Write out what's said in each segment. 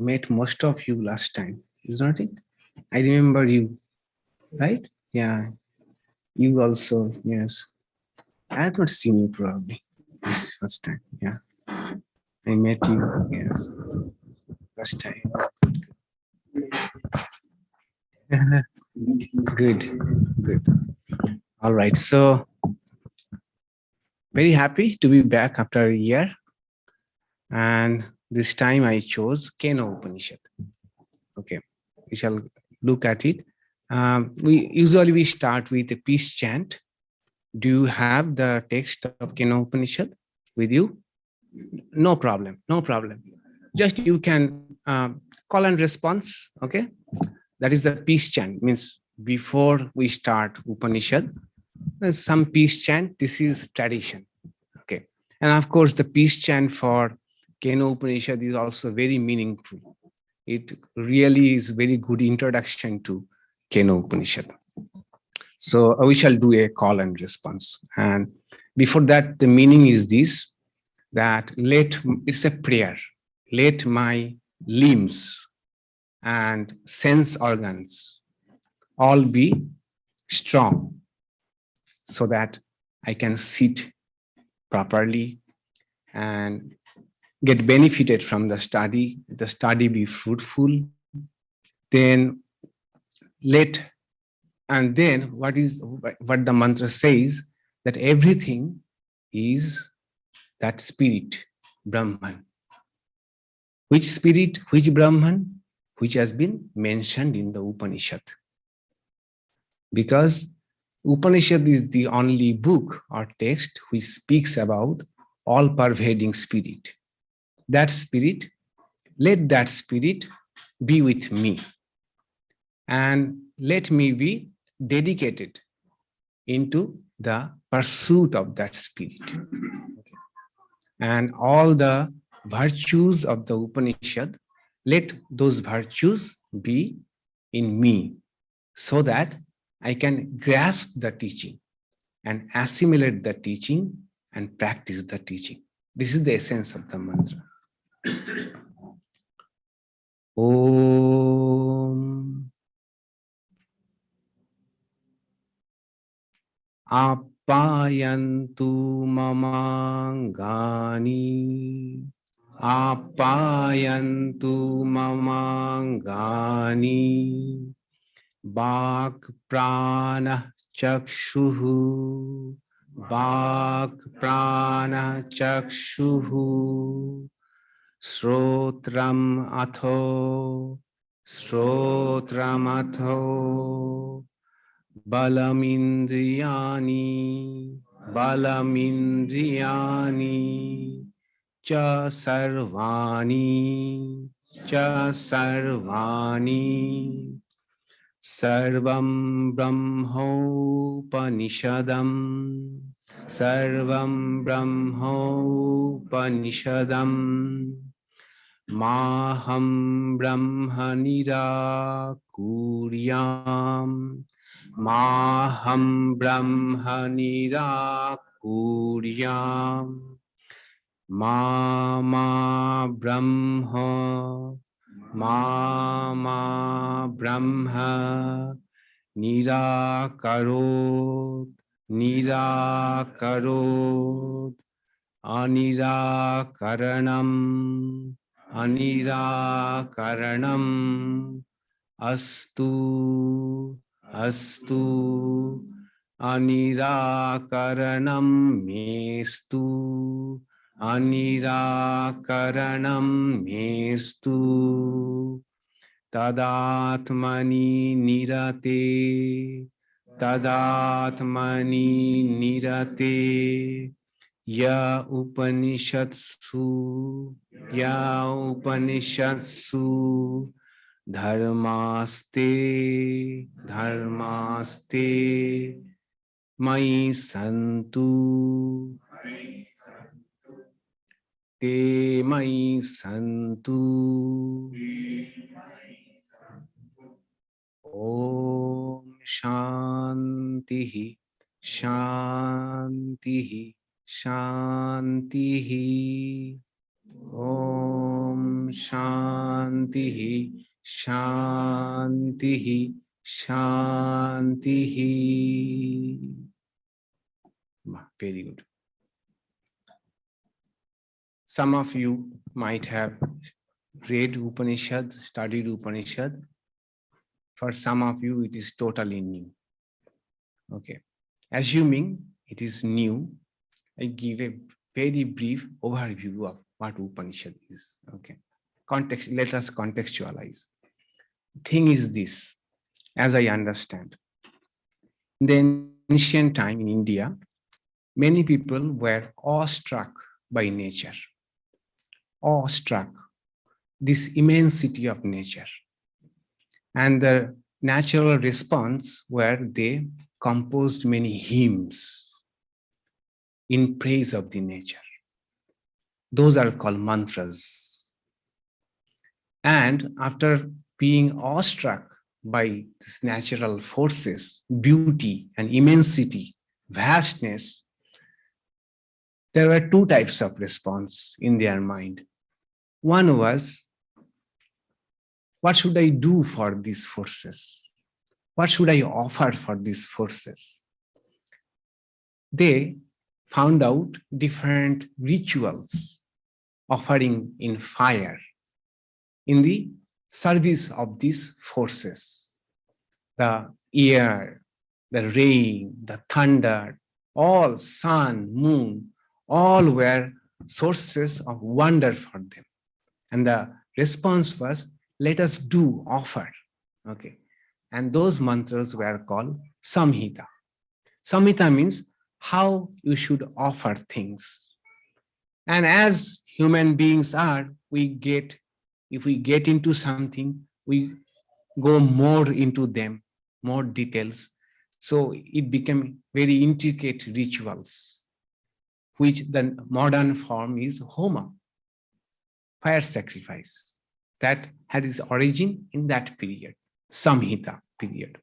met most of you last time, is not it? I remember you, right? Yeah, you also, yes. I have not seen you probably this first time. Yeah, I met you, yes, last time. Good, good. All right, so very happy to be back after a year. And this time I chose Keno Upanishad. Okay, we shall look at it. We start with a peace chant. Do you have the text of Keno Upanishad with you? No problem, no problem. Just you can call and response, okay? That is the peace chant, means before we start Upanishad, there's some peace chant. This is tradition, okay? And of course, the peace chant for Keno Upanishad is also very meaningful. It really is very good introduction to Keno Upanishad. So we shall do a call and response. And before that, the meaning is this, that it's a prayer. Let my limbs and sense organs all be strong so that I can sit properly and get benefited from the study be fruitful. Then what the mantra says, that everything is that spirit, Brahman. Which spirit, which Brahman? Which has been mentioned in the Upanishad. Because Upanishad is the only book or text which speaks about all-pervading spirit. That spirit, let that spirit be with me. And let me be dedicated into the pursuit of that spirit. And all the virtues of the Upanishad, let those virtues be in me so that I can grasp the teaching and assimilate the teaching and practice the teaching. This is the essence of the mantra. Om Apayantu mamangani. Apayantu mamangani. Bak prana chakshuhu. Bak prana chakshuhu. Srotram atho. Srotram atho. Balamindriyani, balamindriyani, cha sarvani, sarvam brahmopanishadam, sarvam brahmopanishadam, maham brahma nirakuryam, maham brahma nirakuryam, mama brahma nirakarot anirakaranam astu anirakaranam mestu tadatmani nirate ya upanishatsu dharmaste mai santu te mai santu. Om Shantihi Shantihi. Om Shantihi Shantihi, Shantihi, Shantihi. Very good. Some of you might have read Upanishad, studied Upanishad. For some of you, it is totally new. Okay. Assuming it is new, I give a very brief overview of what Upanishad is. Okay. Context, let us contextualize. Thing is this, as I understand. In the ancient time in India, many people were awestruck by nature. Awestruck, this immensity of nature. And the natural response where they composed many hymns in praise of the nature. Those are called mantras. And after being awestruck by these natural forces, beauty and immensity, vastness, there were two types of response in their mind. One was, what should I do for these forces? What should I offer for these forces? They found out different rituals offering in fire in the service of these forces. The air, the rain, the thunder, all sun, moon, all were sources of wonder for them. And the response was, let us do, offer. Okay. And those mantras were called Samhita. Samhita means how you should offer things. And as human beings are, if we get into something, we go more into them, more details. So it became very intricate rituals, which the modern form is Homa, fire sacrifice, that had its origin in that period, Samhita period.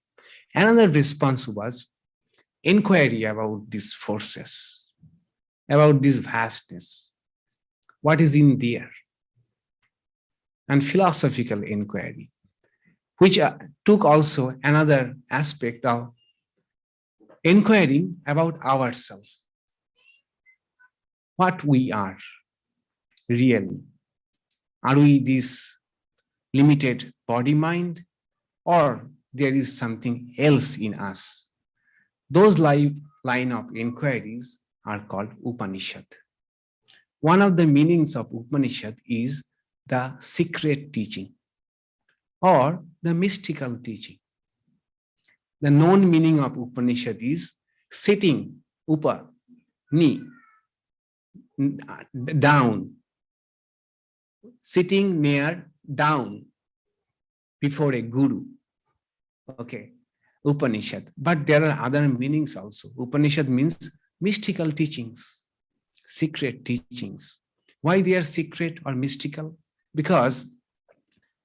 Another response was inquiry about these forces, about this vastness, what is in there, and philosophical inquiry, which took also another aspect of inquiring about ourselves, what we are really. Are we this limited body-mind, or there is something else in us? Those line of inquiries are called Upanishad. One of the meanings of Upanishad is the secret teaching or the mystical teaching. The known meaning of Upanishad is sitting, upa, ni, down, sitting near, down, before a guru. Okay, Upanishad. But there are other meanings also. Upanishad means mystical teachings, secret teachings. Why they are secret or mystical? Because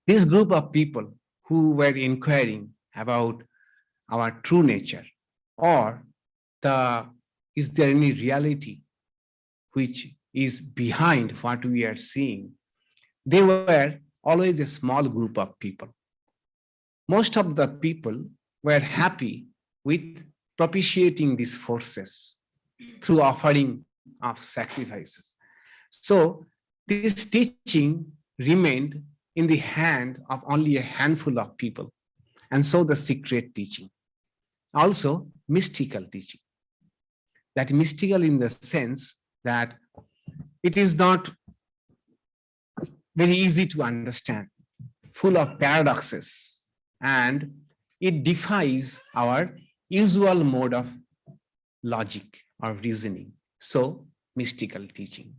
this group of people who were inquiring about our true nature, or is there any reality which is behind what we are seeing, they were always a small group of people. Most of the people were happy with propitiating these forces through offering of sacrifices. So this teaching remained in the hand of only a handful of people. And so the secret teaching. Also mystical teaching. That mystical in the sense that it is not very easy to understand, full of paradoxes, and it defies our usual mode of logic or reasoning. So mystical teaching.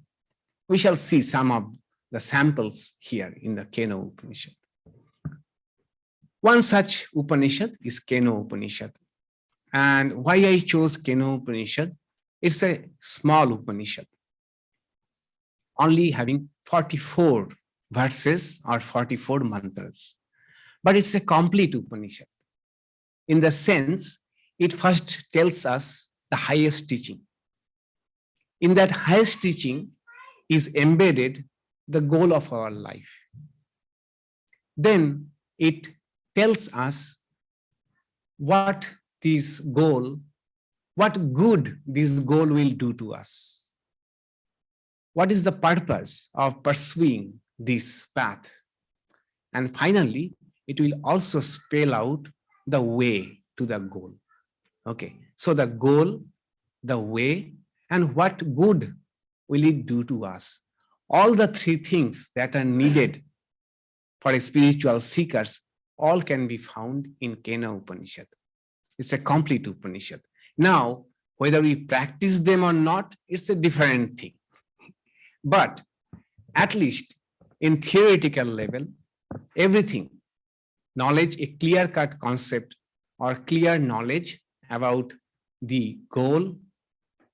We shall see some of the samples here in the Keno Upanishad. One such Upanishad is Keno Upanishad. And why I chose Keno Upanishad? It's a small Upanishad, only having 44 verses or 44 mantras. But it's a complete Upanishad in the sense it first tells us the highest teaching. In that highest teaching is embedded the goal of our life. then it tells us what this goal, what good this goal will do to us. What is the purpose of pursuing this path? And finally, it will also spell out the way to the goal. Okay, so the goal, the way, and what good will it do to us? All the three things that are needed for spiritual seekers, all can be found in Kena Upanishad. It's a complete Upanishad. Now, whether we practice them or not, it's a different thing. But at least in theoretical level, everything, knowledge, a clear-cut concept or clear knowledge about the goal,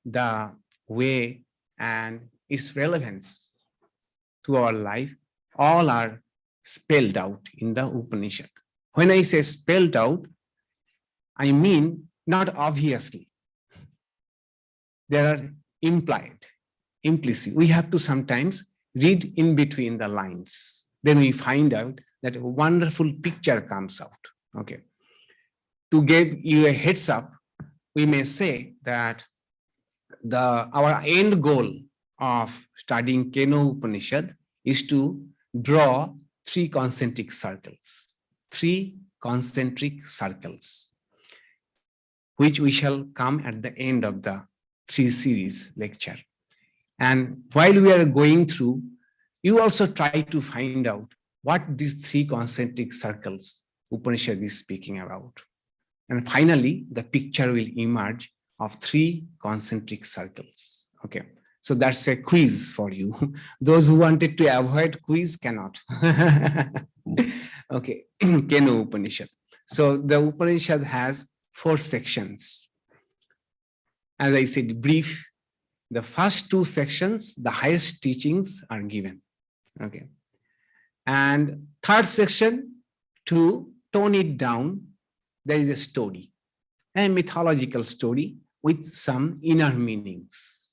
the way, and its relevance to our life, all are spelled out in the Upanishad. When I say spelled out, I mean not obviously. There are implied, implicit. We have to sometimes read in between the lines. Then we find out that a wonderful picture comes out. Okay. To give you a heads up, we may say that our end goal of studying Kena Upanishad is to draw three concentric circles, which we shall come at the end of the 3 series lecture. And while we are going through, you also try to find out what these 3 concentric circles Upanishad is speaking about. And finally, the picture will emerge of 3 concentric circles. Okay, so that's a quiz for you. Those who wanted to avoid quiz cannot. Okay, Kena Upanishad. So the Upanishad has 4 sections. As I said, brief. The first 2 sections, the highest teachings are given. Okay, and 3rd section, to tone it down, there is a story, a mythological story with some inner meanings.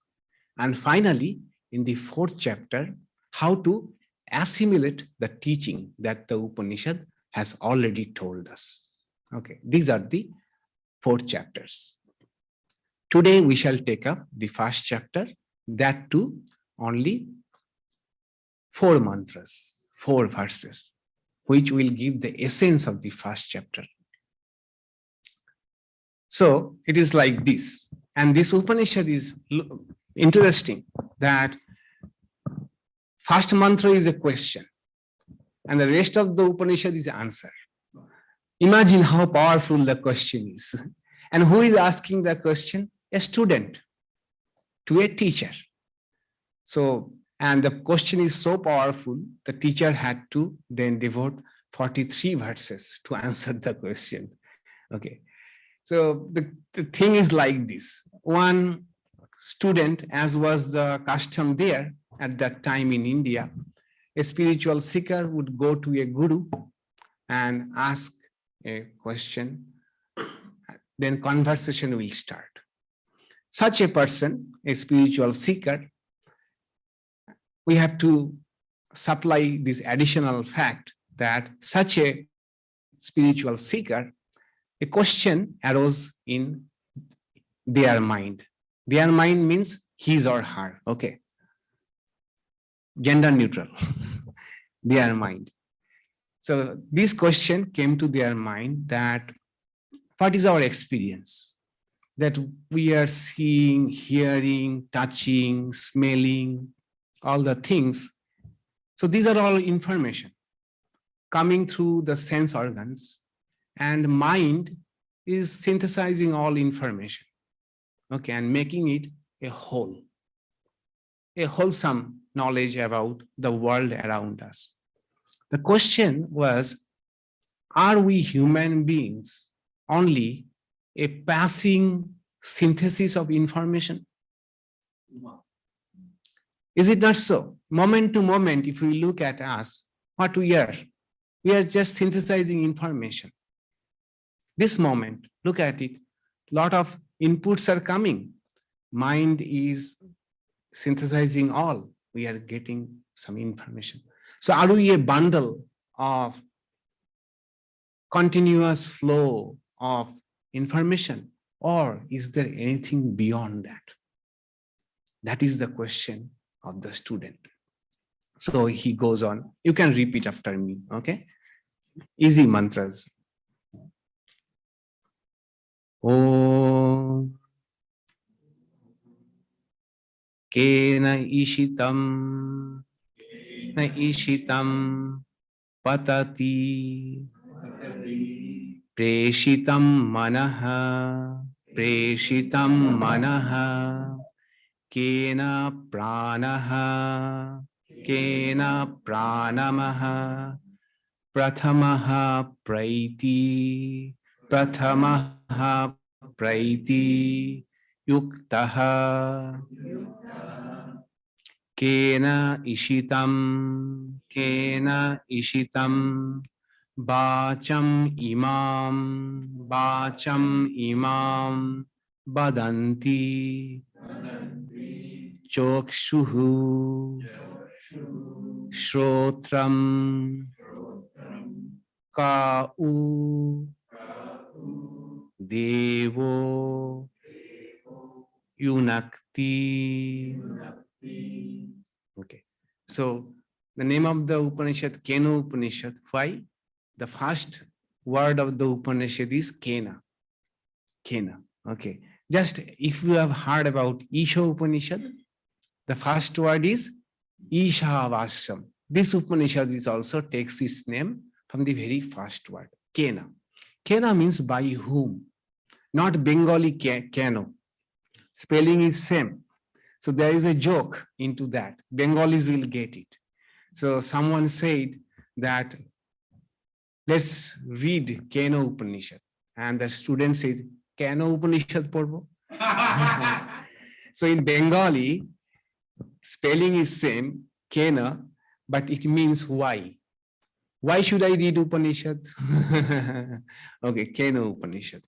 And finally, in the 4th chapter, how to assimilate the teaching that the Upanishad has already told us. Okay, these are the 4 chapters. Today we shall take up the 1st chapter, that too only 4 mantras, 4 verses, which will give the essence of the 1st chapter. So it is like this. And this Upanishad is interesting that 1st mantra is a question and the rest of the Upanishad is answer. Imagine how powerful the question is. And who is asking the question? A student to a teacher. So, and the question is so powerful, the teacher had to then devote 43 verses to answer the question. Okay. So the thing is like this. One student, as was the custom there at that time in India, a spiritual seeker would go to a guru and ask a question, then conversation will start. Such a person, a spiritual seeker, we have to supply this additional fact that such a spiritual seeker, a question arose in their mind. Their mind means his or her, okay. Gender neutral, their mind. So this question came to their mind that what is our experience? That we are seeing, hearing, touching, smelling, all the things. So these are all information coming through the sense organs, and mind is synthesizing all information, okay, and making it a whole, a wholesome knowledge about the world around us. The question was, are we human beings only a passing synthesis of information? Is it not so? Moment to moment, if we look at us, what we are just synthesizing information. This moment, look at it, a lot of inputs are coming. Mind is synthesizing all. We are getting some information. So are we a bundle of continuous flow of information, or is there anything beyond that? That is the question of the student. So he goes on. You can repeat after me, okay? Easy mantras. Om Kena Ishitam Na Ishitam Patati Preshitam Manaha Kena Pranaha Prathamaha Praiti Yuktaha Kena Ishitam Bacham Imam Badanti Chokshuhu Shrotram Kau Devo Yunakti. Okay. So the name of the Upanishad, Kena Upanishad. Why? The first word of the Upanishad is Kena. Kena. Okay. Just if you have heard about Isha Upanishad, the first word is Ishavasam. This Upanishad is also takes its name from the very first word, Kena. Kena means by whom, not Bengali Keno. Spelling is same. So there is a joke into that. Bengalis will get it. So someone said that let's read Kena Upanishad. And the student says, Kena Upanishad porbo? So in Bengali, spelling is same, Kena, but it means why. Why should I read Upanishad? Okay, Kena Upanishad.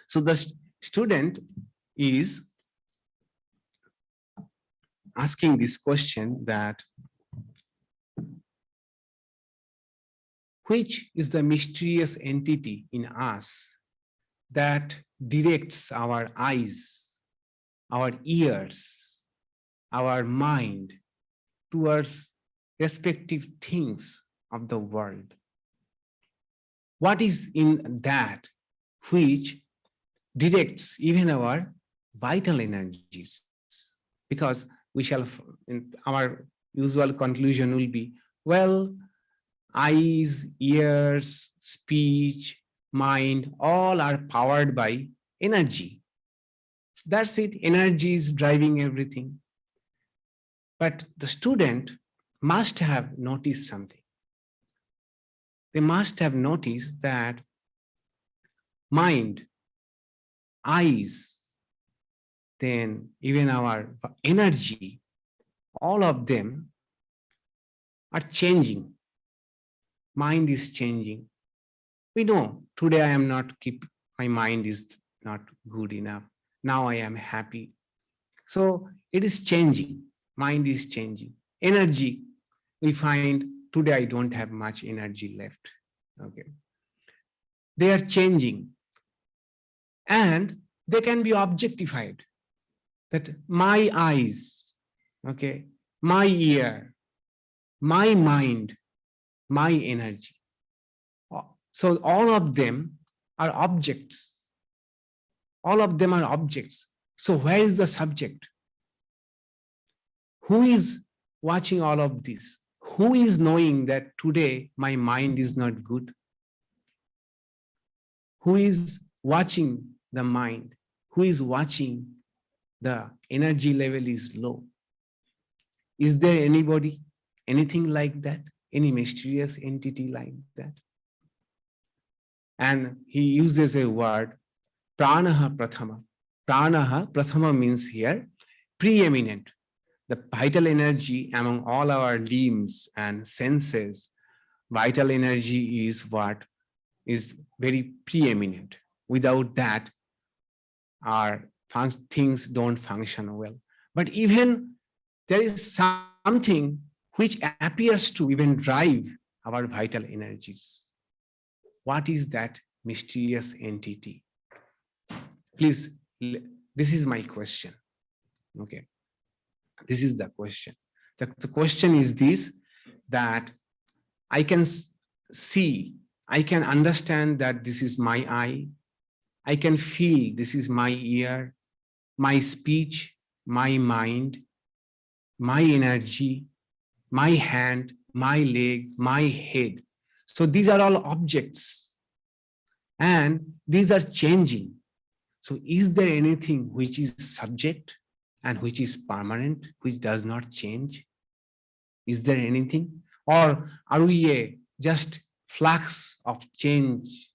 So the student is asking this question that which is the mysterious entity in us that directs our eyes, our ears, our mind towards respective things of the world? What is in that which directs even our vital energies? Because we shall, our usual conclusion will be, well, eyes, ears, speech, mind, all are powered by energy. That's it. Energy is driving everything. But the student must have noticed something. They must have noticed that mind, eyes, then even our energy, all of them are changing. Mind is changing. We know today I am not my mind is not good enough. Now I am happy. So it is changing. Mind is changing. Energy, we find today I don't have much energy left. Okay. They are changing. And they can be objectified. That my eyes, okay, my ear, my mind, my energy. So all of them are objects. All of them are objects. So where is the subject? Who is watching all of this? Who is knowing that today my mind is not good? Who is watching the mind? Who is watching the energy level is low? Is there anybody, anything like that? Any mysterious entity like that? And he uses a word, pranaha prathama. Pranaha prathama means here preeminent. The vital energy among all our limbs and senses, vital energy is what is very preeminent. Without that, our things don't function well. But even there is something which appears to even drive our vital energies. What is that mysterious entity? Please, this is my question. Okay, this is the question. The question is this, that I can see, I can understand that this is my eye, I can feel this is my ear, my speech, my mind, my energy, my hand, my leg, my head. So these are all objects and these are changing. So is there anything which is subject and which is permanent, which does not change? Is there anything? Or are we a just flux of change,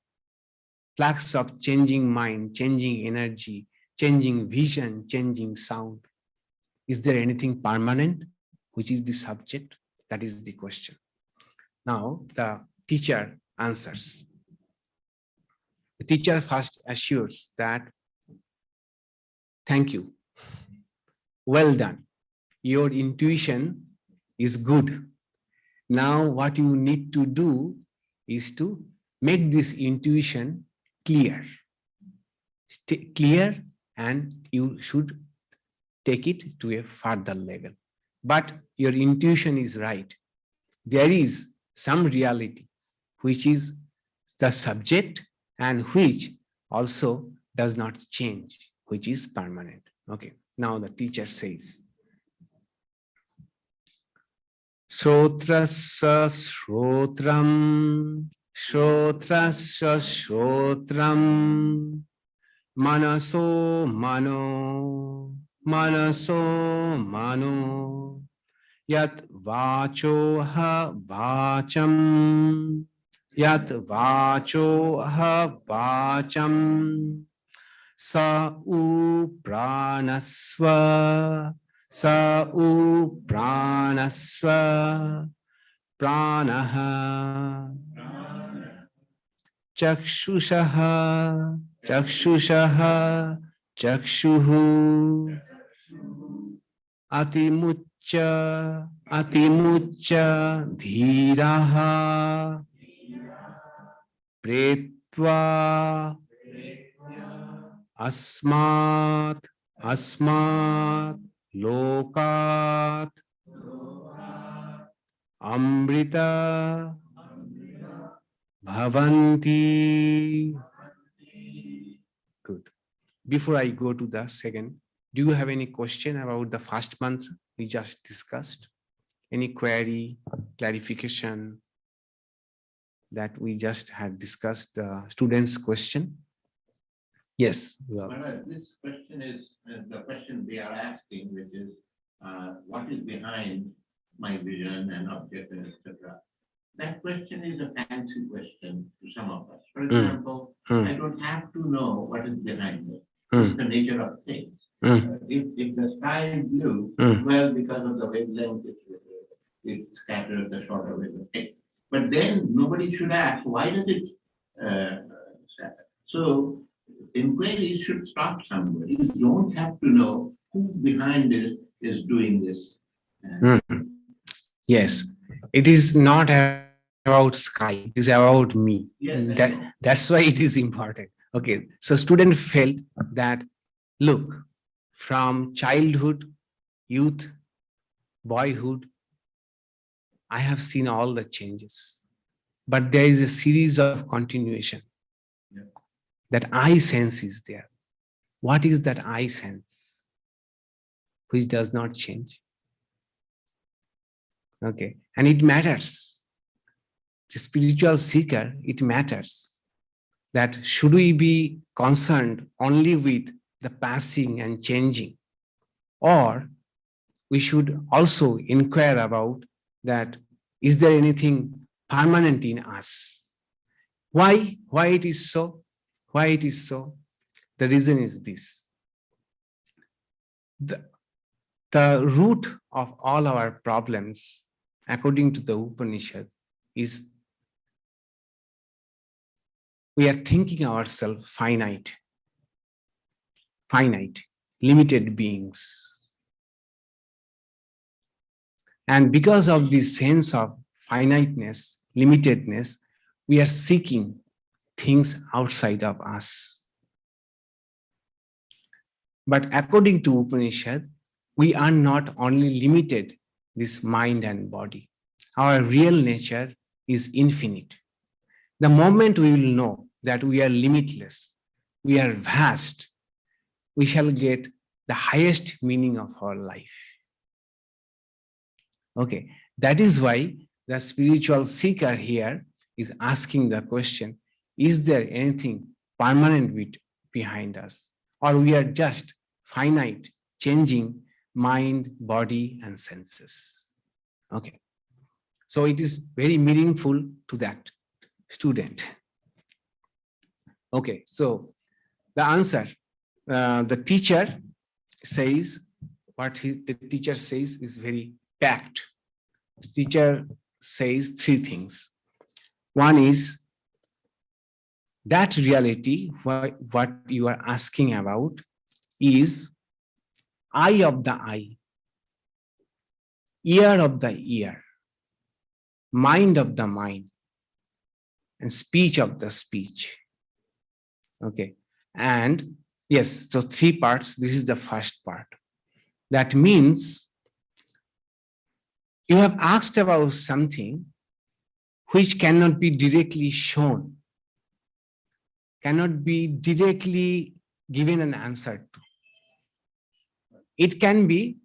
flux of changing mind, changing energy, changing vision, changing sound? Is there anything permanent, which is the subject? That is the question. Now, the teacher answers. The teacher first assures that, thank you, well done. Your intuition is good. Now, what you need to do is to make this intuition clear. Stay clear, and you should take it to a further level. But your intuition is right. There is some reality which is the subject and which also does not change, which is permanent. Okay, now the teacher says, Shrotrasya Shrotram, Shrotrasya Shrotram, Manaso Mano, Manaso Mano, Yat Vacho Ha Vacham, Yat Vacho Ha Vacham, Sa U Pranasva, Sa U Pranasva, Pranaha, Chakshushaha, Chakshushaha, Chakshuhu, Atimucca, Atimucca, Dhiraha, Pretva, Asmat, Asmat, Lokat, Amrita, Bhavanti. Good. Before I go to the second, do you have any question about the first mantra we just discussed? Any query, clarification that we just had discussed, the student's question? Yes. This question is the question they are asking, which is what is behind my vision and object, etc. That question is a fancy question to some of us. For example, I don't have to know what is behind it. It's the nature of things. If the sky is blue, well, because of the wavelength, it scatters the shorter wavelength. But then nobody should ask, why does it scatter? So inquiries should stop somewhere. You don't have to know who behind it is doing this. Yes, it is not about sky, it is about me. Yes, that's why it is important. Okay, so student felt that, look, from childhood, youth, boyhood, I have seen all the changes, but there is a series of continuation. That I sense is there. What is that I sense which does not change? Okay, and it matters. The spiritual seeker, it matters that should we be concerned only with the passing and changing, or we should also inquire about that, is there anything permanent in us? Why it is so? Why it is so? The reason is this. The root of all our problems, according to the Upanishad, is we are thinking ourselves finite, limited beings. And because of this sense of finiteness, limitedness, we are seeking things outside of us. But according to Upanishad, we are not only limited this mind and body. Our real nature is infinite. The moment we will know that we are limitless, we are vast, we shall get the highest meaning of our life. Okay, that is why the spiritual seeker here is asking the question, is there anything permanent behind us? Or we are just finite, changing mind, body, and senses? Okay, so it is very meaningful to that student. Okay, so the answer, the teacher says, the teacher says is very packed. The teacher says three things. One is that reality, what you are asking about, is eye of the eye, ear of the ear, mind of the mind, and speech of the speech. Okay, and yes, so three parts. This is the first part. That means you have asked about something which cannot be directly shown, cannot be directly given an answer to. It can be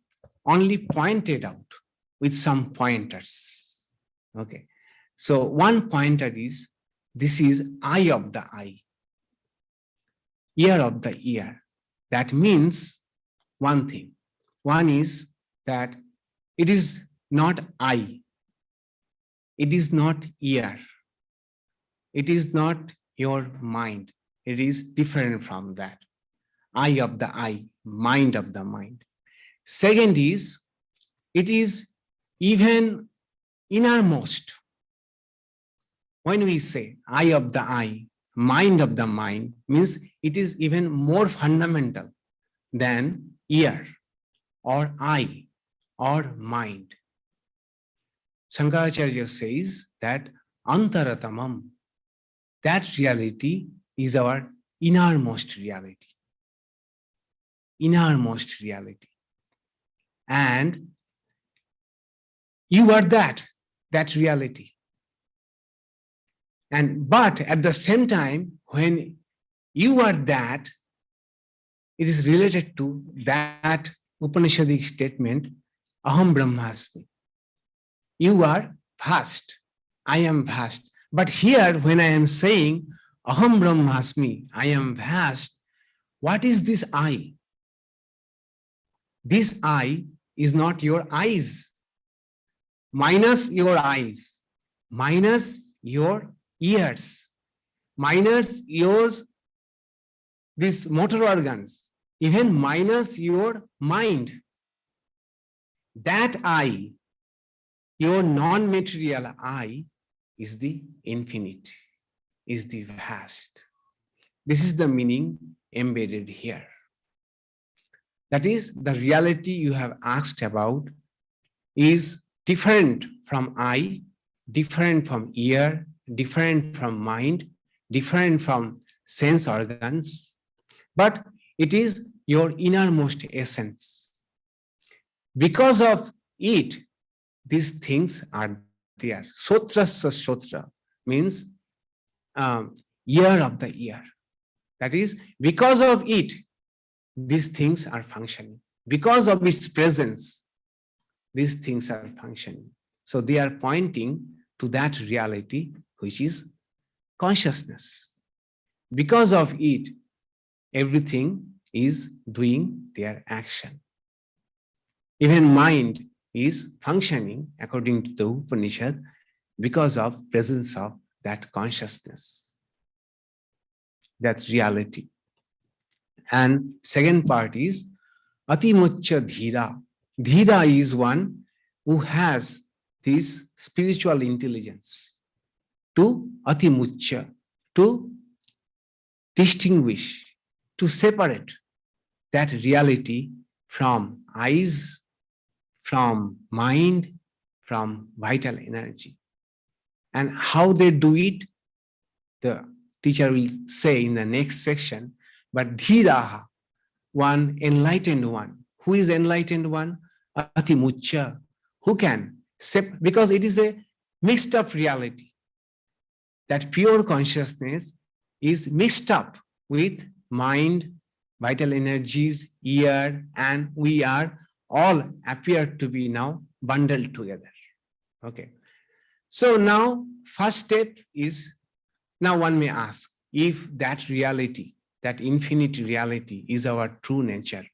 only pointed out with some pointers. Okay, so one pointer is, this is eye of the eye, ear of the ear. That means one thing. One is that it is not eye, it is not ear, it is not your mind. It is different from that. Eye of the eye, mind of the mind. Second is, it is even innermost. When we say eye of the eye, mind of the mind, means it is even more fundamental than ear or eye or mind. Shankaracharya says that antaratamam, that reality is our innermost reality. Innermost reality. And you are that reality. But at the same time, when you are that, it is related to that Upanishadic statement, Aham Brahmasmi. You are vast. I am vast. But here, when I am saying Aham Brahmasmi, I am vast, what is this I? This I is not your eyes, minus your eyes, minus your ears, minus yours, these motor organs, even minus your mind. That I, your non-material I, is the infinite, is the vast. This is the meaning embedded here. That is, the reality you have asked about is different from I, different from ear, different from mind, different from sense organs, but it is your innermost essence. Because of it, these things are there. Sotrasya sotra means ear of the ear. That is, because of it, these things are functioning. Because of its presence, these things are functioning. So they are pointing to that reality, which is consciousness. Because of it, everything is doing their action. Even mind is functioning according to the Upanishad because of presence of that consciousness, that reality. And second part is Atimucha Dhira. Dhira is one who has this spiritual intelligence to Atimucha, to distinguish, to separate that reality from eyes, from mind, from vital energy. And how they do it, the teacher will say in the next section, but dhiraha, one enlightened one. Who is enlightened one? Ati mucha, who can, because it is a mixed up reality. That pure consciousness is mixed up with mind, vital energies, ear, and we are all appear to be now bundled together. Okay. So now first step is, now one may ask, if that reality, that infinite reality is our true nature,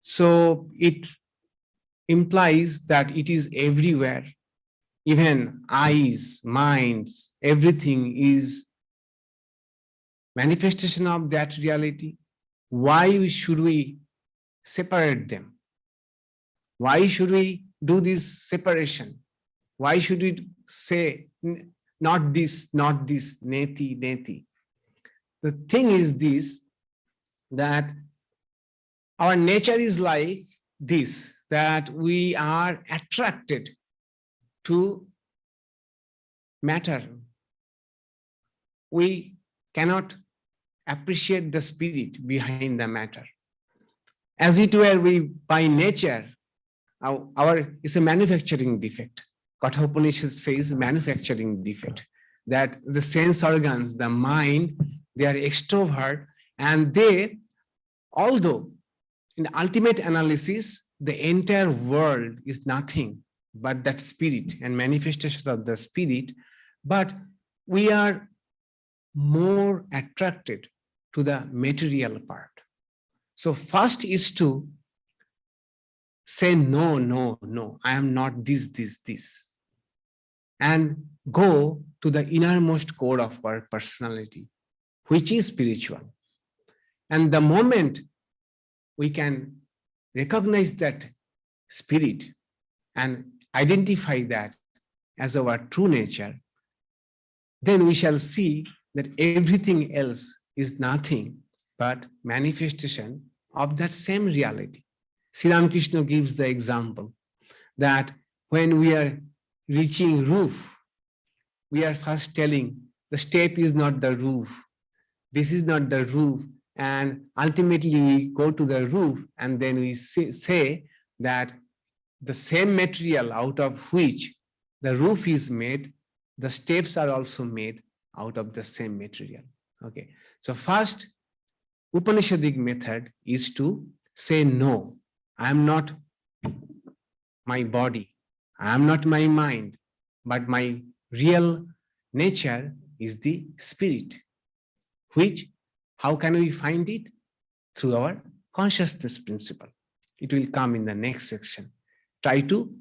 so it implies that it is everywhere, even eyes, minds, everything is manifestation of that reality. Why should we separate them? Why should we do this separation? Why should we say not this, neti, neti? The thing is this, that our nature is like this, that we are attracted to matter. We cannot appreciate the spirit behind the matter. As it were, we by nature, it's a manufacturing defect. Katha Upanishad says manufacturing defect, that the sense organs, the mind, they are extrovert, and they, although in ultimate analysis, the entire world is nothing but that spirit and manifestation of the spirit, but we are more attracted to the material part. So first is to say no, no, no, I am not this, and go to the innermost core of our personality, which is spiritual. And the moment we can recognize that spirit and identify that as our true nature, then we shall see that everything else is nothing but manifestation of that same reality. Sri Ramakrishna gives the example that when we are reaching roof, we are first telling the step is not the roof, this is not the roof, and ultimately we go to the roof, and then we say that the same material out of which the roof is made, the steps are also made out of the same material. Okay, so first Upanishadic method is to say no, I am not my body, I am not my mind, but my real nature is the spirit, which, how can we find it? Through our consciousness principle. It will come in the next section. Try to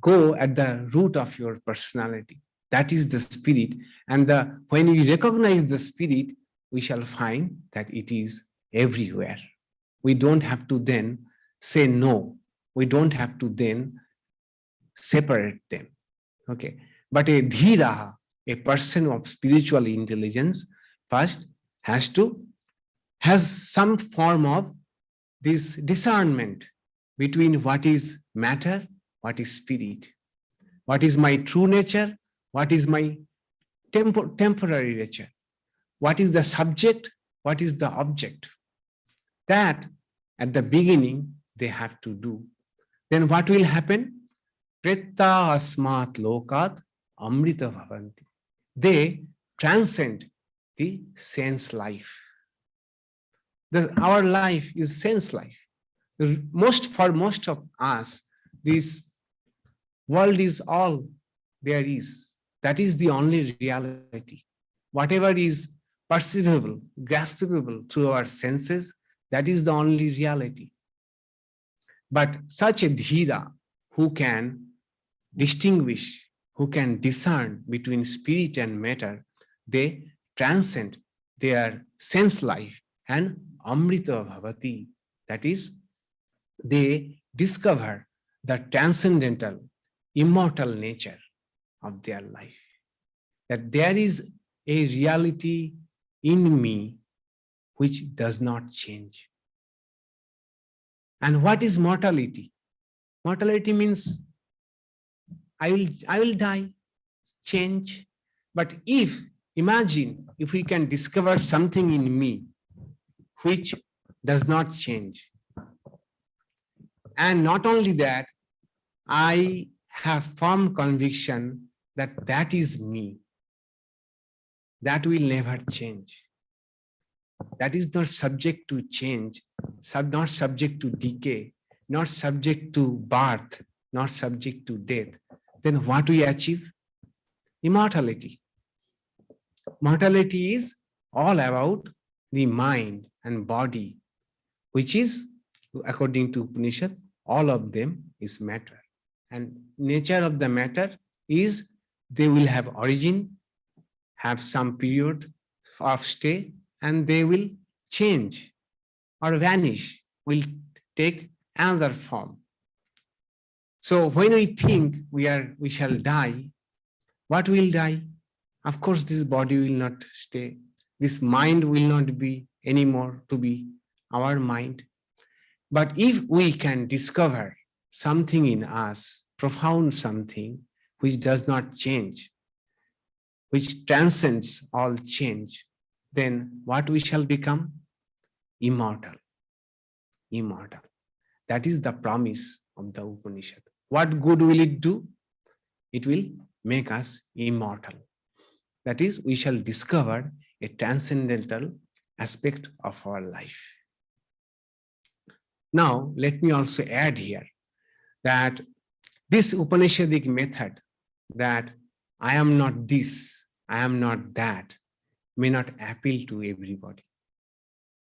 go at the root of your personality. That is the spirit. And when we recognize the spirit, we shall find that it is everywhere. We don't have to then say no. We don't have to then separate them. Okay. But a dhira, a person of spiritual intelligence, first has some form of this discernment between what is matter, what is spirit, what is my true nature, what is my temporary nature, what is the subject, what is the object. That at the beginning they have to do. Then what will happen? Pretta asmat lokat amrita bhavanti. They transcend the sense life. Our life is sense life. For most of us, this world is all there is. That is the only reality. Whatever is perceivable, graspable through our senses, that is the only reality. But such a dhira who can distinguish, who can discern between spirit and matter, they transcend their sense life and amrita bhavati. That is, they discover the transcendental, immortal nature of their life. That there is a reality in me which does not change. And what is mortality? Mortality means I will die, change. But if Imagine if we can discover something in me which does not change. And not only that, I have firm conviction that that is me. That will never change. That is not subject to change, not subject to decay, not subject to birth, not subject to death. Then what we achieve? Immortality. Mortality is all about the mind and body, which is, according to Upanishad, all of them is matter. And nature of the matter is they will have origin, have some period of stay, and they will change or vanish, will take another form. So when we think we shall die, what will die? Of course, this body will not stay. This mind will not be anymore to be our mind. But if we can discover something in us, profound something, which does not change, which transcends all change, then what we shall become? Immortal. Immortal. That is the promise of the Upanishad. What good will it do? It will make us immortal. That is, we shall discover a transcendental aspect of our life. Now, let me also add here that this Upanishadic method, that I am not this, I am not that, may not appeal to everybody.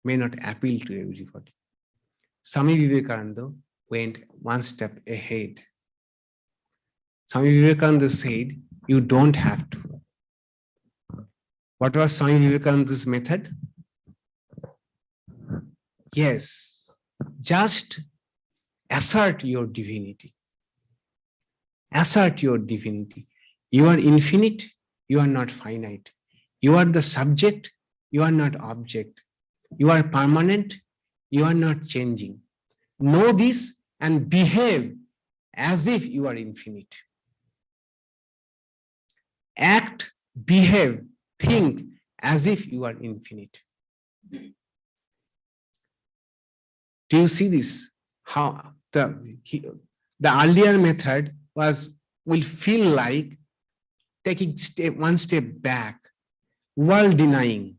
May not appeal to everybody. Swami Vivekananda went one step ahead. Swami Vivekananda said, you don't have to. What was Swami Vivekananda's method? Yes, just assert your divinity. Assert your divinity. You are infinite, you are not finite. You are the subject, you are not object. You are permanent, you are not changing. Know this and behave as if you are infinite. Act, behave, think as if you are infinite. Do you see this? How the earlier method will feel like taking one step back, world denying,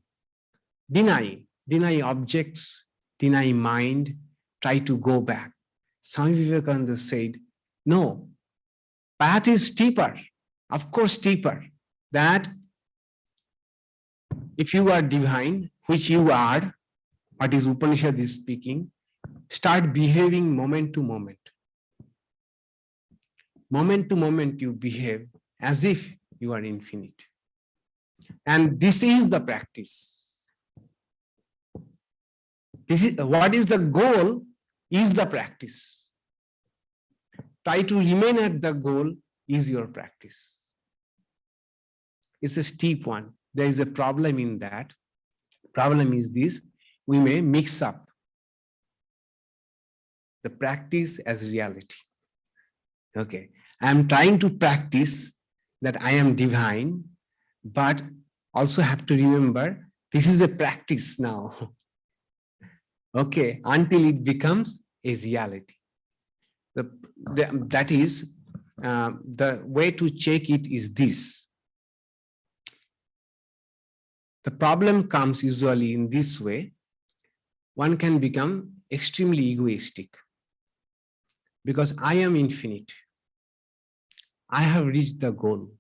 deny objects, deny mind, try to go back. Swami Vivekananda said, no, path is steeper, of course steeper, that if you are divine, which you are, what is Upanishad is speaking, start behaving moment to moment. Moment to moment you behave as if you are infinite. And this is the practice. This is what is the goal, is the practice. Try to remain at the goal is your practice. It's a steep one. There is a problem in that. Problem is this, we may mix up the practice as reality. Okay, I am trying to practice that I am divine, but also have to remember this is a practice now. Okay, until it becomes a reality. That is, the way to check it is this. The problem comes usually in this way. One can become extremely egoistic because I am infinite. I have reached the goal.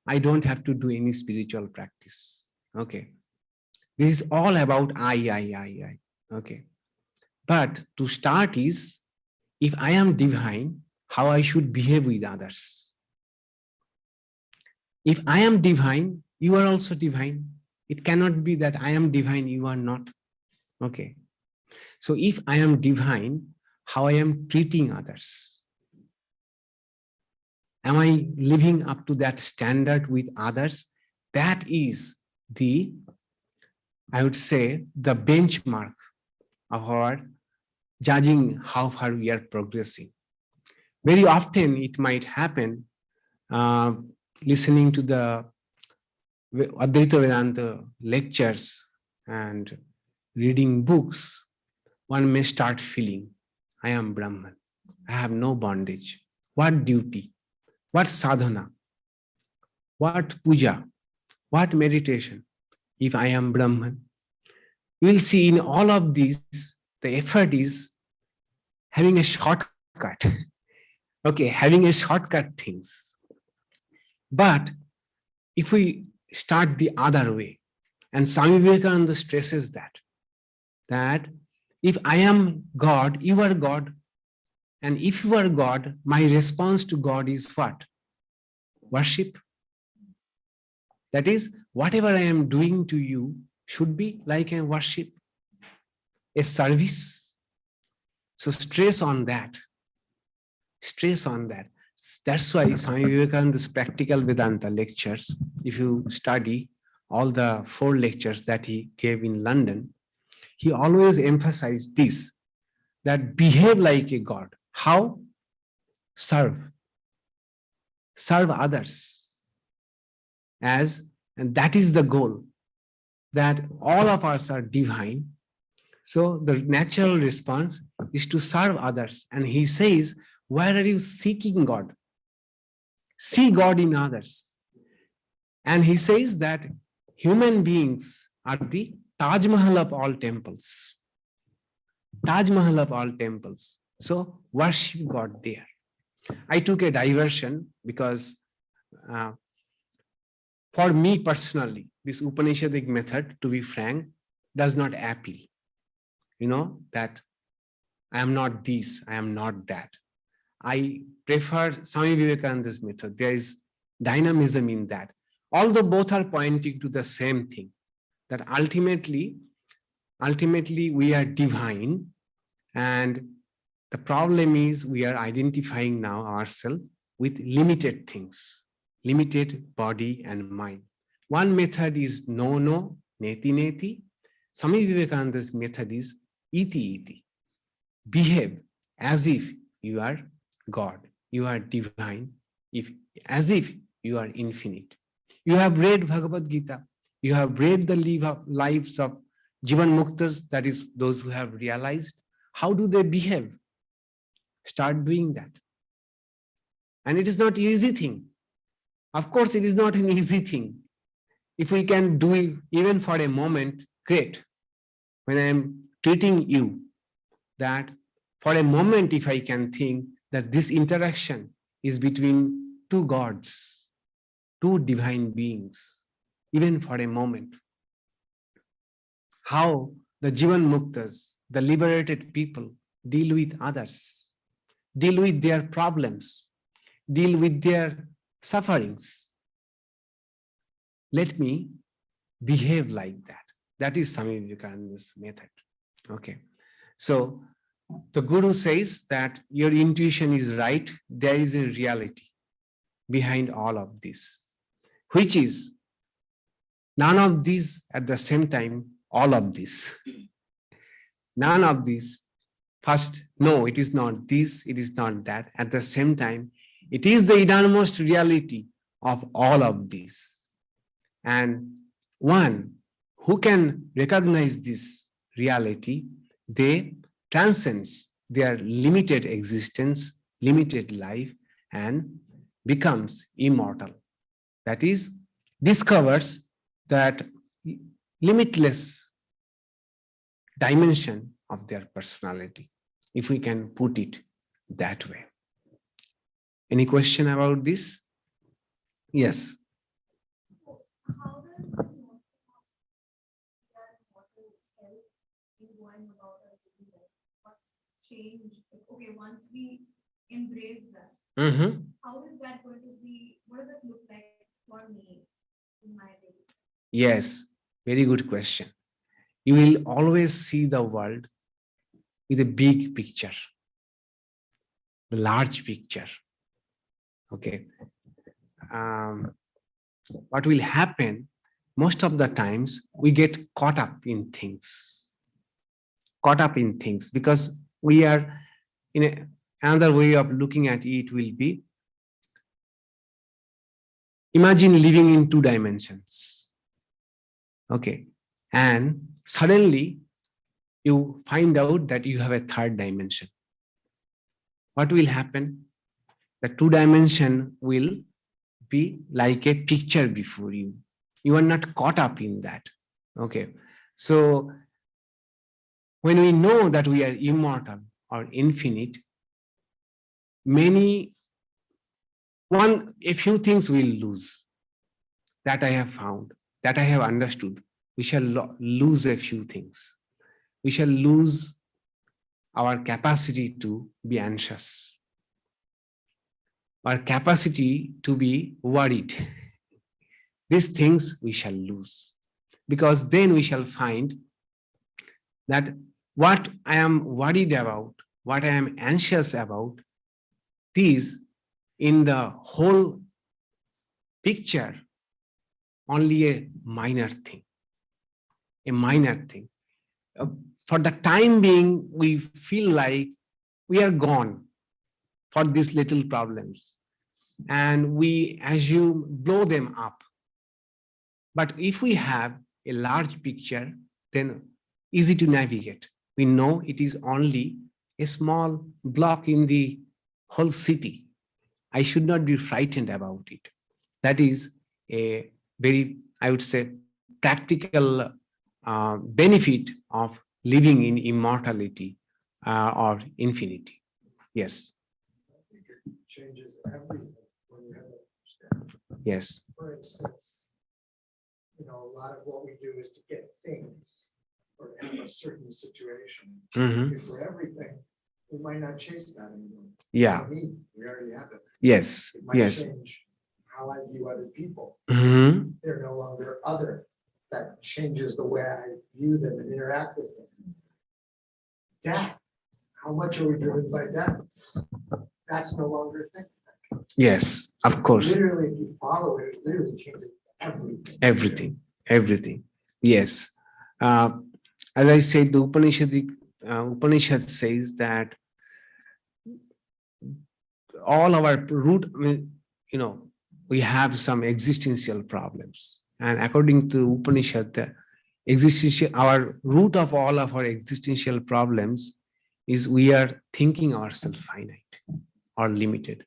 I don't have to do any spiritual practice. Okay. This is all about I. Okay. But to start is, if I am divine, how I should behave with others. If I am divine, you are also divine. It cannot be that I am divine, you are not. Okay. So if I am divine, how I am treating others? Am I living up to that standard with others? That is the, I would say, the benchmark of our judging how far we are progressing. Very often it might happen, listening to the Advaita Vedanta lectures and reading books, one may start feeling, I am Brahman. I have no bondage. What duty? What sadhana? What puja? What meditation? If I am Brahman, you will see in all of these, the effort is having a shortcut. Okay, having a shortcut things. But if we start the other way, and Swami Vivekananda stresses that if I am God, you are God. And if you are God, my response to God is what? Worship. That is, whatever I am doing to you should be like a worship, a service. So stress on that. Stress on that. That's why Swami Vivekananda's practical Vedanta lectures, if you study all the 4 lectures that he gave in London, he always emphasized this, that behave like a God. How? Serve. Serve others. And that is the goal, that all of us are divine. So the natural response is to serve others. And he says, where are you seeking God? See God in others. And he says that human beings are the Taj Mahal of all temples. Taj Mahal of all temples. So worship God there. I took a diversion because for me personally, this Upanishadic method, to be frank, does not appeal. You know, that I am not this, I am not that. I prefer Swami Vivekananda's method. There is dynamism in that. Although both are pointing to the same thing, that ultimately we are divine, and the problem is we are identifying now ourselves with limited things, limited body and mind. One method is no, neti, neti. Swami Vivekananda's method is iti, iti. Behave as if you are God, you are divine, as if you are infinite. You have read Bhagavad Gita, you have read the lives of Jivan Muktas, that is, those who have realized. How do they behave? Start doing that. And it is not an easy thing. Of course, it is not an easy thing. If we can do it even for a moment, great. When I am treating you, that for a moment, if I can think that this interaction is between 2 gods, 2 divine beings, even for a moment, how the Jivan Muktas, the liberated people, deal with others, deal with their problems, deal with their sufferings. Let me behave like that. That is Swami Vivekananda's method. Okay. So the Guru says that your intuition is right. There is a reality behind all of this, which is none of these at the same time, all of this. None of these. First, no, it is not this, it is not that. At the same time, it is the innermost reality of all of these. And one who can recognize this reality, they transcends their limited existence, limited life, and becomes immortal. That is, discovers that limitless dimension of their personality, if we can put it that way. Any question about this? Yes. How does the going about our daily life? What change? Okay, once we embrace that, how is that going to be? What does it look like for me in my daily life? Yes, very good question. You will always see the world with a big picture, the large picture. Okay. What will happen most of the times, we get caught up in things because we are in another way of looking at it will be, imagine living in 2 dimensions. Okay. And suddenly you find out that you have a third dimension. What will happen? The two dimension will be like a picture before you. You are not caught up in that. Okay. So when we know that we are immortal or infinite, a few things we'll lose. That I have found, that I have understood. We shall lose a few things. We shall lose our capacity to be anxious, our capacity to be worried. These things we shall lose, because then we shall find that what I am worried about, what I am anxious about, these in the whole picture only a minor thing, a minor thing. For the time being, we feel like we are gone for these little problems and we assume blow them up. But if we have a large picture, then easy to navigate. We know it is only a small block in the whole city. I should not be frightened about it. That is a very, I would say, practical benefit of living in immortality or infinity. Yes. I think it changes everything when you have that understanding. Yes. For instance, a lot of what we do is to get things or to have a certain situation. Mm-hmm. If for everything, we might not chase that anymore. Yeah. We already have it. Yes. It might Yes. change how I view other people. Mm-hmm. They're no longer other. That changes the way I view them and interact with them. Death. How much are we driven by death? That's no longer a thing. Yes, of course. Literally, if you follow it, it literally changes everything. Everything. Yes. As I said, the Upanishad says that all our root, we have some existential problems. And according to Upanishad, our root of all of our existential problems is we are thinking ourselves finite or limited.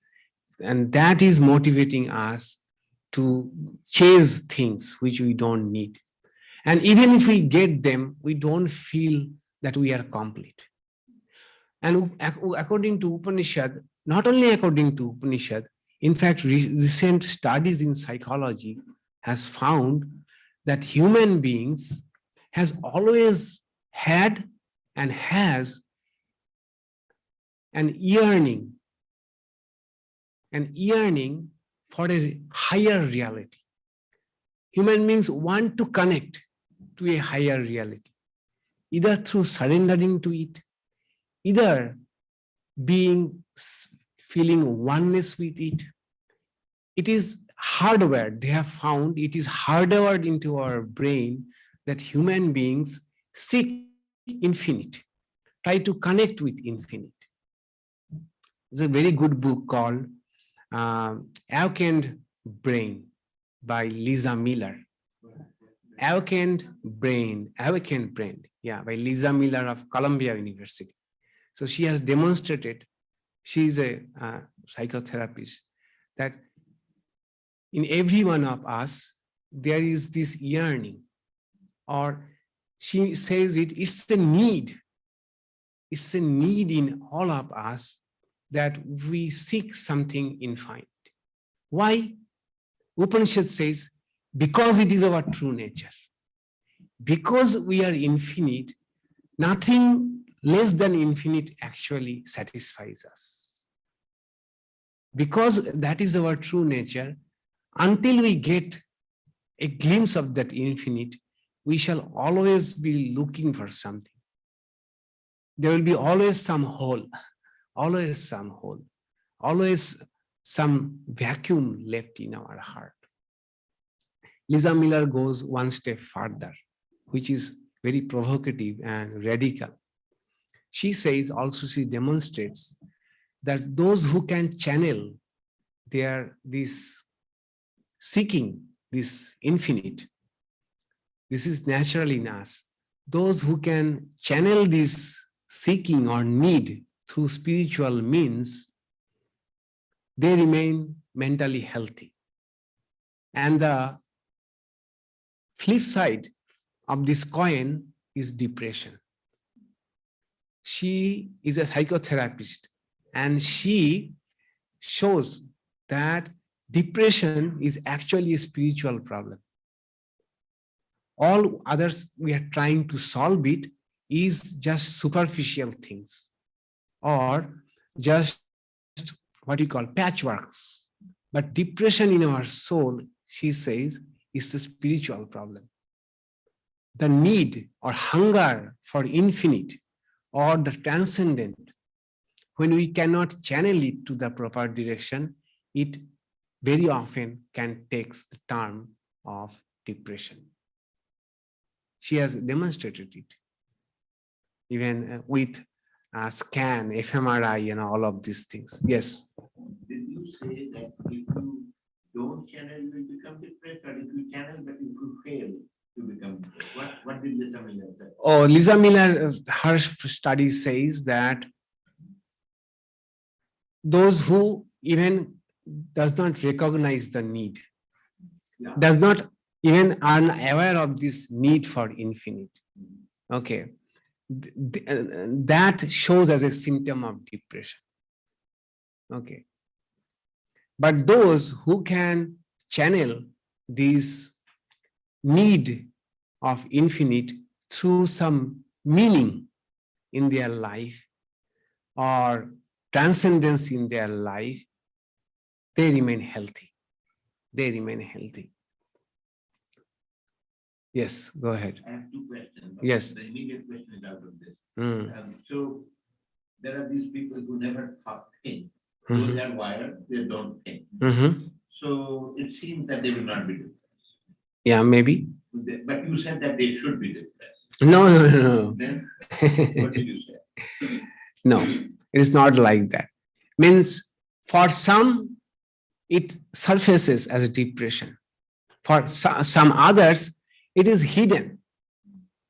And that is motivating us to chase things which we don't need. And even if we get them, we don't feel that we are complete. And according to Upanishad, not only according to Upanishad, in fact, recent studies in psychology has found that human beings has always had and has an yearning for a higher reality. Human beings want to connect to a higher reality, either through surrendering to it, either feeling oneness with it. It is hardwired. They have found it is hardwired into our brain that human beings seek infinite, try to connect with infinite. There's a very good book called Awakened Brain by Lisa Miller. Awakened Brain, by Lisa Miller of Columbia University. So she has demonstrated, she's a psychotherapist, that in every one of us, there is this yearning, or she says it's a need. It's a need in all of us that we seek something infinite. Why? Upanishad says, because it is our true nature. Because we are infinite, nothing less than infinite actually satisfies us. Because that is our true nature, until we get a glimpse of that infinite, we shall always be looking for something. There will be always some hole, always some vacuum left in our heart. Lisa Miller goes one step further, which is very provocative and radical. She says, also she demonstrates that those who can channel this seeking, this infinite, This is natural in us. Those who can channel this seeking or need through spiritual means, they remain mentally healthy. And the flip side of this coin is depression. She is a psychotherapist and she shows that depression is actually a spiritual problem. All others we are trying to solve it is just superficial things or just what you call patchworks. But depression in our soul, she says, is a spiritual problem. The need or hunger for infinite or the transcendent, when we cannot channel it to the proper direction, it very often can take the term of depression. She has demonstrated it, even with scan, fMRI, and all of these things. Yes. Did you say that if you don't channel, you will become depressed, or if you channel, but if you fail, you become depressed? What did Lisa Miller say? Oh, Lisa Miller, her study says that those who even does not recognize the need, does not even unaware of this need for infinite. Okay. That shows as a symptom of depression. Okay. But those who can channel this need of infinite through some meaning in their life or transcendence in their life, they remain healthy. They remain healthy. Yes, go ahead. I have two questions. Yes. The immediate question is out of this. Mm. So there are these people who never think. Mhm. Those are wired, they don't think. Mhm. So it seems that they will not be depressed. Yeah, maybe. But you said that they should be depressed. No, no, no, no. Then what did you say? No, it is not like that. Means for some, it surfaces as a depression. For some others, it is hidden.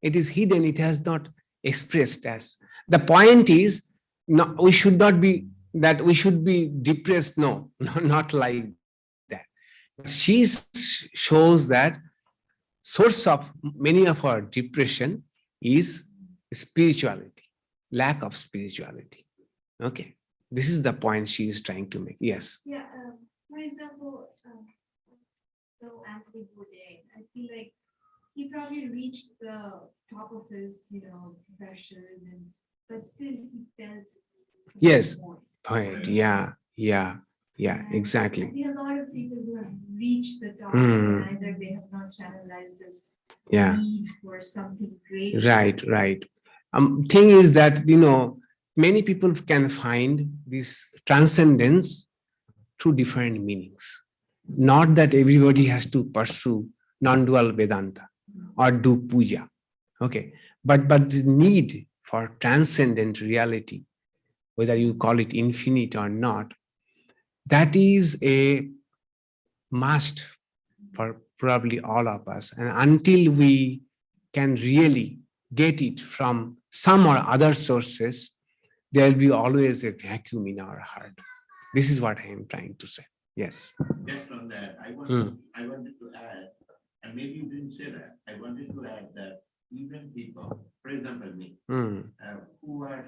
It is hidden. It has not expressed as. The point is, no, we should not be that we should be depressed. No, not like that. She shows that source of many of our depression is spirituality, lack of spirituality. Okay, this is the point she is trying to make. Yes. Yeah, for example, so Anthony Bourdain, I feel like he probably reached the top of his, profession, but still he felt. Yes. more. Point. Yeah. And Exactly. I think a lot of people who have reached the top, Mm. either they have not channelized this Yeah. need for something great. Right. Thing is that many people can find this transcendence through different meanings. Not that everybody has to pursue non-dual Vedanta or do puja. Okay, but the need for transcendent reality, whether you call it infinite or not, that is a must for probably all of us. And until we can really get it from some or other sources, there will be always a vacuum in our heart. This is what I am trying to say. Yes. Just on that, I wanted to add, and maybe you didn't say that, I wanted to add that even people, for example, me, who are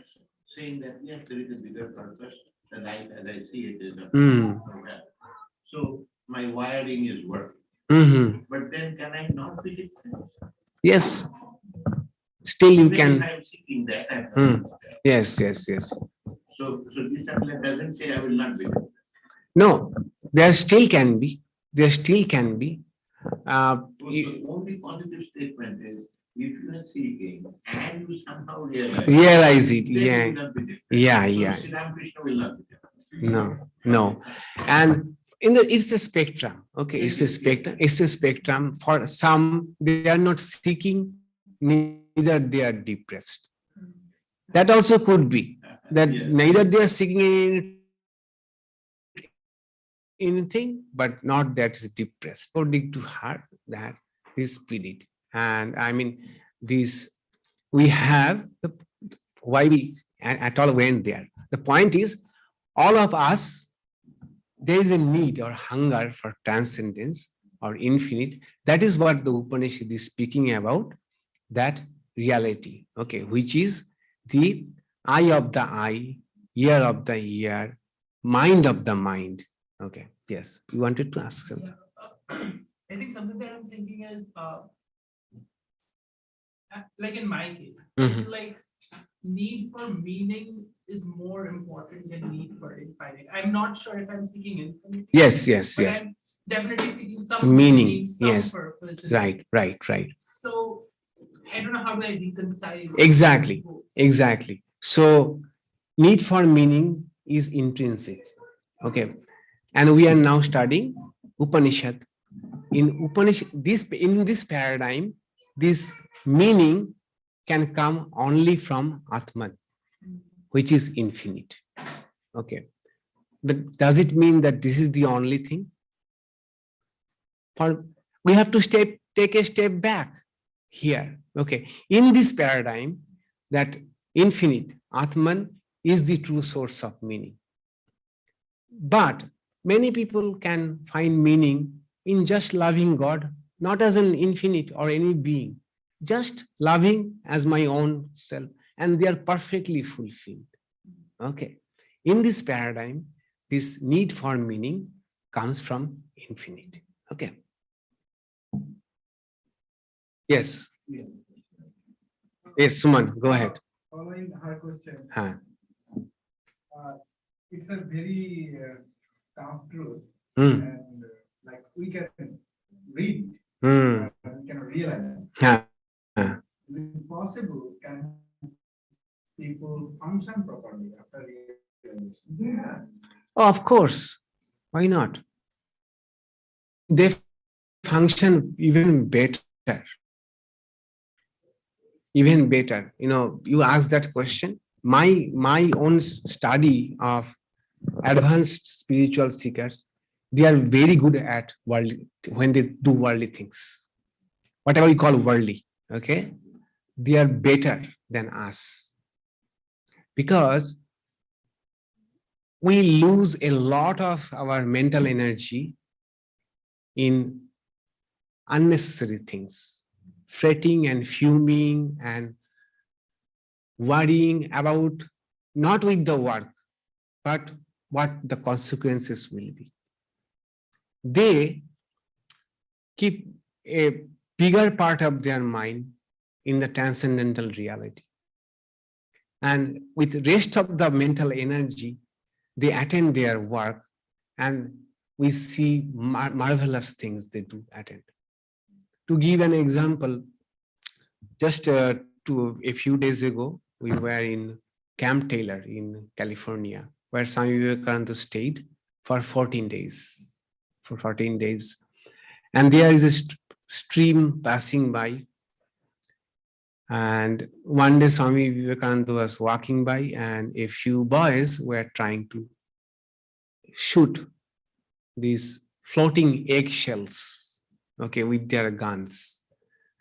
saying that, yes, there is a bigger purpose, the life as I see it is a well. So my wiring is working. But then can I not be depressed? Yes. Still you Even can. if I'm seeking that, I'm not depressed. Yes. So this doesn't say I will not be depressed. No, there still can be. There still can be. So the only positive statement is if you are seeking and you somehow realize it. then Yeah. you will not be depressed. Yeah. So Sri Ramakrishna will not be depressed. No. And it's a spectrum. Okay, it's a spectrum. It's a spectrum. For some, they are not seeking, neither they are depressed. That also could be that neither they are seeking anything, but not that is depressed. According to her, that this spirit And I mean, these we have the why we at all went there. The point is, all of us, there is a need or hunger for transcendence or infinite. That is what the Upanishad is speaking about, that reality, okay, which is the eye of the eye, ear of the ear, mind of the mind. Okay, yes, you wanted to ask something. I think something that I'm thinking is, like in my case, I Mhm. feel like need for meaning is more important than need for infinite. I'm not sure if I'm seeking infinite. Yes, yes, But yes. I'm definitely seeking So some meaning, some yes. purpose. in Right, life. right. So I don't know how do I reconcile. Exactly. both. Exactly. So need for meaning is intrinsic. Okay. And we are now studying Upanishad. In Upanishad, in this paradigm, this meaning can come only from Atman, which is infinite. Okay. But does it mean that this is the only thing? For we have to take a step back here. Okay. In this paradigm, that infinite Atman is the true source of meaning. But many people can find meaning in just loving God, not as an infinite or any being, just loving as my own self, and they are perfectly fulfilled. Okay. In this paradigm, this need for meaning comes from infinite. Okay. Yes. Yes, Suman, go ahead. Following her question, Huh. it's a very tough truth, Hmm. and like we can read, Hmm. we can realize. Huh. Is it possible? Can people function properly after realization? Yeah. Oh, of course. Why not? They function even better. Even better. You know, you ask that question. My own study of advanced spiritual seekers, they are very good at worldly when they do worldly things. Whatever we call worldly, okay? They are better than us because we lose a lot of our mental energy in unnecessary things, fretting and fuming and worrying about not with the work, but what the consequences will be. They keep a bigger part of their mind in the transcendental reality. And with rest of the mental energy, they attend their work and we see marvelous things they do attend. To give an example, just a few days ago, we were in Camp Taylor in California, where Swami Vivekananda stayed for 14 days. For 14 days. And there is a stream passing by. And one day Swami Vivekananda was walking by and a few boys were trying to shoot these floating eggshells, okay, with their guns.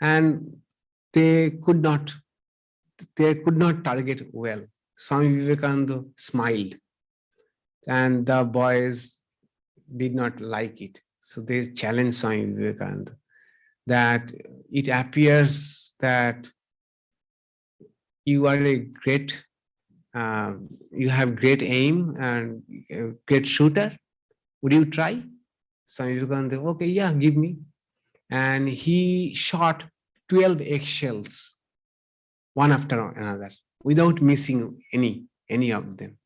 And they could not target well. Swami Vivekananda smiled and the boys did not like it. So they challenged Swami Vivekananda that it appears that you are a great, you have great aim and a great shooter. Would you try? Swami Vivekananda, okay, yeah, give me. And he shot 12 eggshells, one after another, without missing any of them.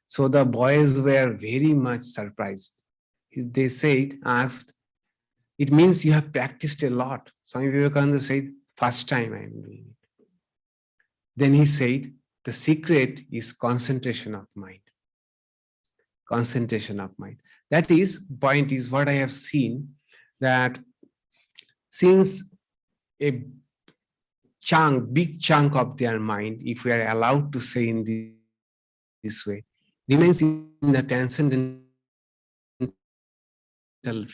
So the boys were very much surprised. They asked, it means you have practiced a lot. Swami Vivekananda said, first time I am doing it. Then he said, the secret is concentration of mind. Concentration of mind. That is, point is what I have seen, that since a big chunk of their mind, if we are allowed to say in this way, remains in the transcendental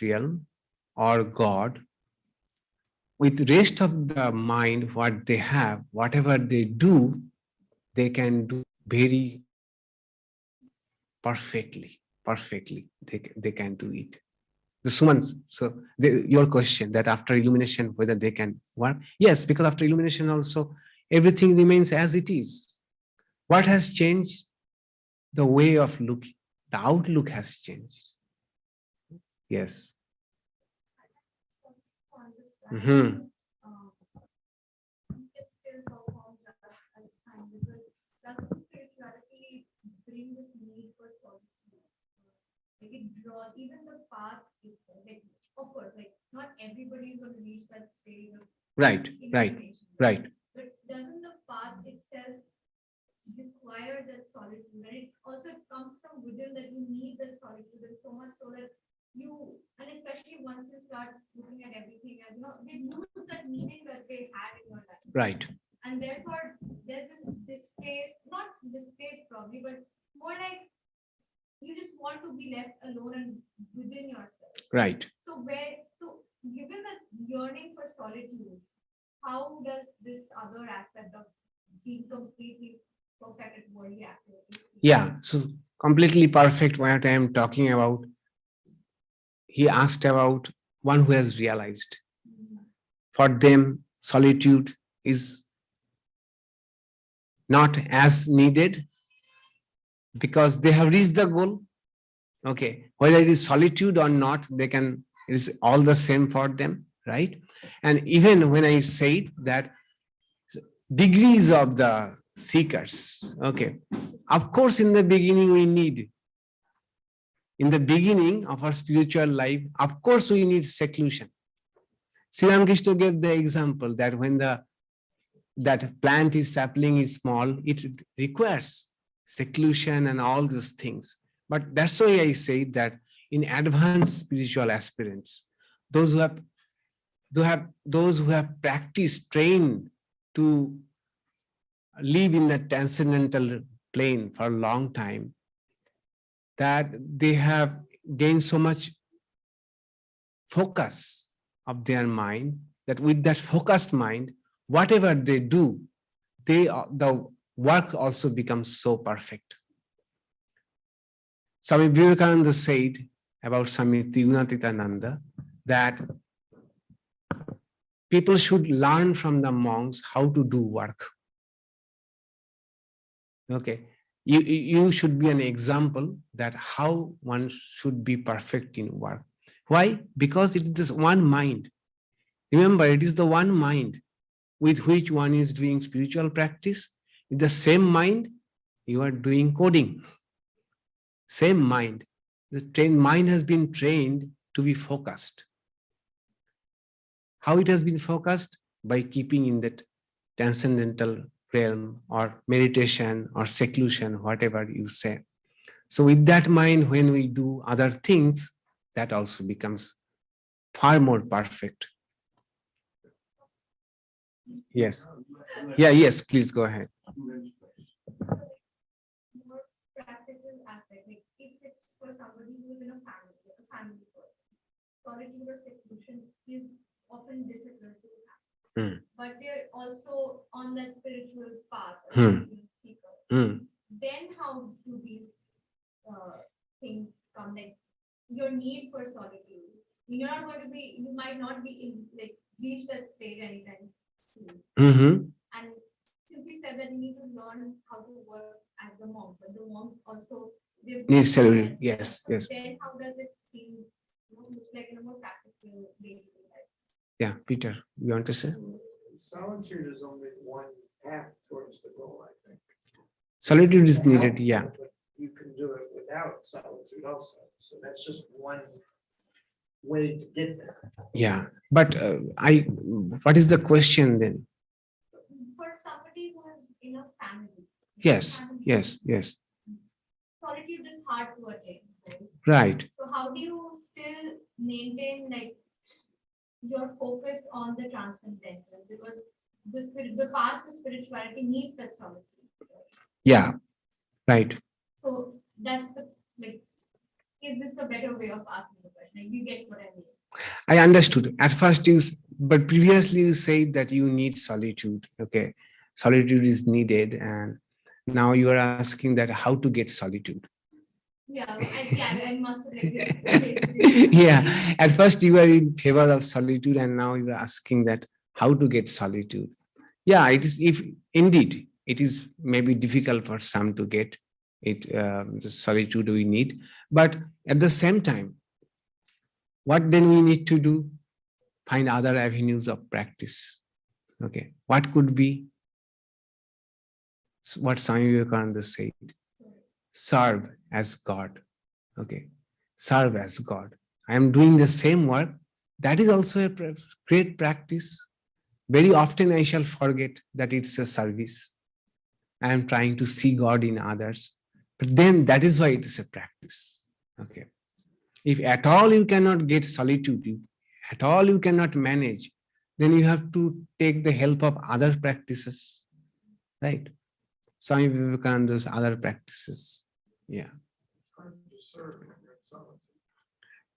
realm or God, they are able to function. with rest of the mind, what they have, whatever they do, they can do very perfectly. They can do it. The Sumans, so your question that after illumination, whether they can work? Yes, because after illumination also, everything remains as it is. What has changed? The way of looking, the outlook has changed. Yes. Mhm. It still performs as time because doesn't spirituality bring this need for solitude? Like it draws even the path itself. Like of course, like not everybody is going to reach that stage of Right. illumination. But doesn't the path itself require that solitude? And it also comes from within that you need that solitude and so much so that you, and especially once you start looking at everything as they lose that meaning that they had in your life. Right. And therefore there's this space, not this space probably, but more like you just want to be left alone and within yourself. Right. So given that yearning for solitude, how does this other aspect of being completely perfect at worldly activities? Yeah. So completely perfect. What I am talking about. He asked about one who has realized. For them, solitude is not as needed because they have reached the goal. Okay, whether it is solitude or not, it is all the same for them, right? And even when I said that degrees of the seekers, okay, of course, in the beginning we need, in the beginning of our spiritual life, of course we need seclusion. Sri Ramakrishna gave the example that when that plant is sapling is small, it requires seclusion and all those things. But that's why I say that in advanced spiritual aspirants, those who have practiced, trained to live in the transcendental plane for a long time, that they have gained so much focus of their mind that with that focused mind, whatever they do, the work also becomes so perfect. Swami Vivekananda said about Swami Ishadhyanananda that people should learn from the monks how to do work. Okay, you should be an example that how one should be perfect in work. Why? Because it is one mind. Remember, it is the one mind with which one is doing spiritual practice. In the same mind, you are doing coding. Same mind. The mind has been trained to be focused. How it has been focused? By keeping in that transcendental realm or meditation or seclusion, whatever you say. So with that mind, when we do other things, that also becomes far more perfect. Yes. Yeah, yes, please go ahead. More practical aspect, like if it's for somebody who is in a family person, solitude or seclusion is often difficult to have. But they're also on that spiritual path as being seeker. Then how do these things come? Like your need for solitude. You're not going to be, you might not be in like reach that stage anytime soon. And since we said that you need to learn how to work as the monk, but the monk also needs solitude. Yes, yes. Then how does it seem? Looks like in a more practical way. Yeah, Peter, you want to say? Solitude is only one path towards the goal, I think. Solitude is needed, yeah. But you can do it without solitude also. So that's just one way to get there. Yeah, but what is the question then? For somebody who is in a family. Yes. Solitude is hard to attain, right? Right. So how do you still maintain like your focus on the transcendental? Because the path to spirituality needs that solitude. Yeah, right. So that's is this a better way of asking the question? Like you get what I mean? I understood. At first, But previously you said that you need solitude. Okay, solitude is needed, and now you are asking that how to get solitude. Yeah, I must have like. Yeah, at first you were in favor of solitude, and now you are asking that how to get solitude. Yeah, it is. If indeed it is maybe difficult for some to get it, the solitude we need, but at the same time, what then we need to do? Find other avenues of practice. Okay, what could be? What Swami Vivekananda said: serve as God. Okay, serve as God. I am doing the same work. That is also a great practice. Very often I shall forget that it's a service. I am trying to see God in others. But then that is why it is a practice. Okay. If at all you cannot get solitude, at all you cannot manage, then you have to take the help of other practices. Right? Swami Vivekananda's other practices. Yeah.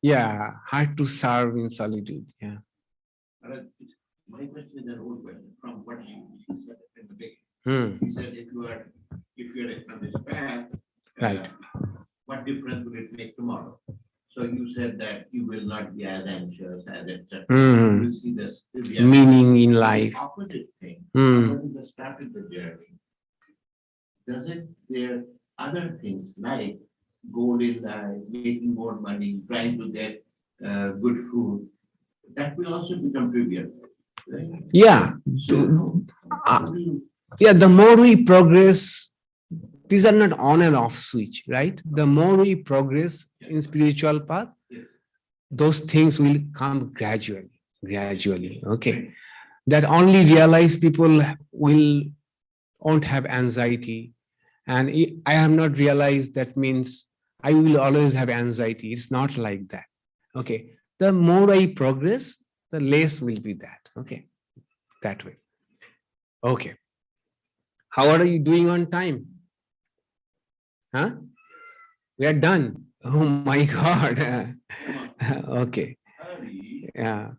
Yeah, hard to serve in solitude. Yeah. My question is an old question from what she said in the beginning. Hmm. He said if you are on this path, Right. what difference will it make tomorrow? So you said that you will not be as anxious as etc. Hmm. You will see this Meaning in life. opposite thing. Hmm. When you started the journey, doesn't there other things like goal in life, making more money, trying to get good food, that will also become trivial. Right? Yeah. So, how do you Yeah, the more we progress, these are not on and off switch, right? The more we progress in spiritual path, those things will come gradually. Okay. That only realize people won't have anxiety. And I have not realized that means I will always have anxiety. It's not like that. Okay. The more I progress, the less will be that. Okay. That way. Okay. How are you doing on time? Huh? We are done. Oh my God. Okay. Yeah.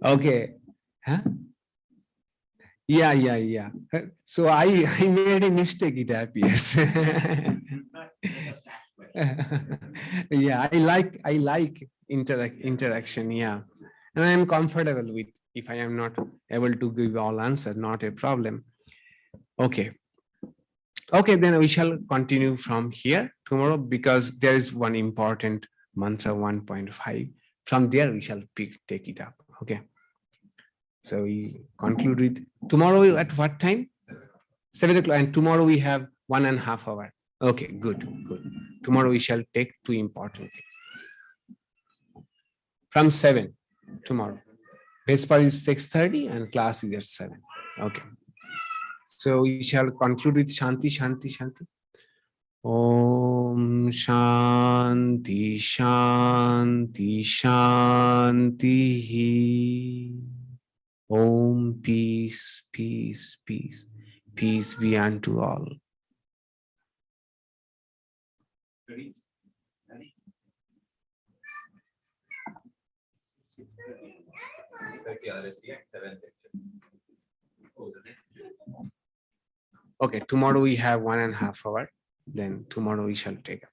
Okay. Huh? Yeah. So I made a mistake, it appears. Yeah, I like interaction. Yeah. And I am comfortable with if I am not able to give all answer, not a problem. Okay. Okay, then we shall continue from here tomorrow because there is one important mantra 1.5. From there, we shall take it up. Okay. So we conclude with tomorrow at what time? 7 o'clock. And tomorrow we have 1.5 hours. Okay, good. Tomorrow we shall take two important things. From 7 tomorrow. Vesper is 6:30 and class is at 7. Okay. So we shall conclude with Shanti. Om Shanti. Om peace. Peace be unto all. Okay, tomorrow we have 1.5 hours. Then tomorrow we shall take up.